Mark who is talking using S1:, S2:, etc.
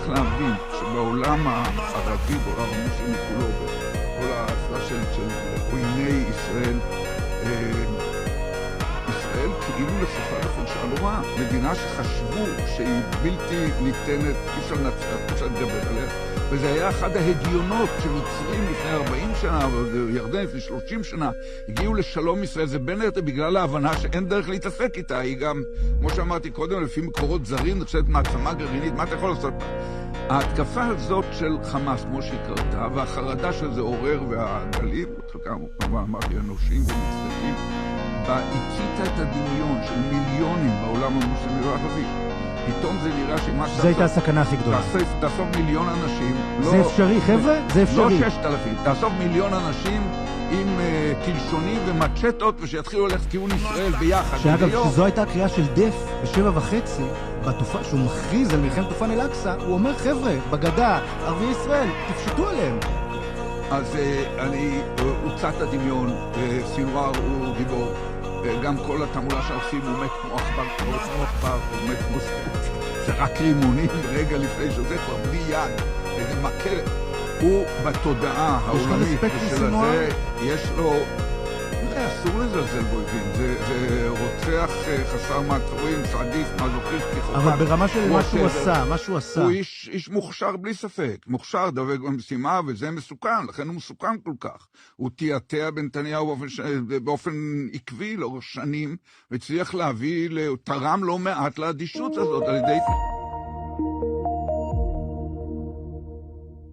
S1: צריך להבין שבעולם הערבי, בעולם המוסלמי כולו, כל ההפרה של עויני ישראל, ישראל כאילו לשפה לחולשה לא רעה. מדינה שחשבו שהיא בלתי ניתנת, אי אפשר לנצח, אי אפשר לדבר עליה. וזה היה אחד ההגיונות שמצרים לפני 40 שנה, וירדן לפני 30 שנה, הגיעו לשלום ישראל. זה בין היתר בגלל ההבנה שאין דרך להתעסק איתה. היא גם, כמו שאמרתי קודם, לפי מקורות זרים, נחשבת מעצמה גרעינית, מה אתה יכול לעשות? ההתקפה הזאת של חמאס, כמו שהיא קרתה, והחרדה של זה עורר והגלים, חלקם אמרתי אנושים ומצדקים, הציתה את הדמיון של מיליונים בעולם המוסלמי והערבי. פתאום זה נראה שמה
S2: זה הייתה הסכנה הכי גדולה.
S1: תאסוף מיליון אנשים.
S2: זה אפשרי, חבר'ה? זה אפשרי.
S1: לא 6,000. תאסוף מיליון אנשים עם קלשונים ומצ'טות, ושיתחילו ללכת כיוון ישראל ביחד.
S2: שאגב, שזו הייתה הקריאה של דף ב7:30, שהוא מכריז על מלחמת תופן אל-אקצא, הוא אומר, חבר'ה, בגדה, ערבי ישראל, תפשטו עליהם.
S1: אז אני הוצאת הדמיון, סינואר הוא גיבור. גם כל התעמולה שעושים הוא מת כמו עכבר, הוא מת כמו סטוט. זה רק רימונים רגע לפני שזה כבר בלי יד, איזה מקל. הוא בתודעה העולמית של הזה, יש לו... אסור לזלזל באויבים, זה רוצח חסר מעצורים, סעדיף, מזוכיסט, כחופה.
S2: אבל ברמה של מה שהוא עשה.
S1: הוא איש מוכשר בלי ספק, מוכשר, דבק במשימה, וזה מסוכן, לכן הוא מסוכן כל כך. הוא תיאטע בנתניהו באופן עקבי לאורך שנים, והצליח להביא, תרם לא מעט לאדישות הזאת על ידי...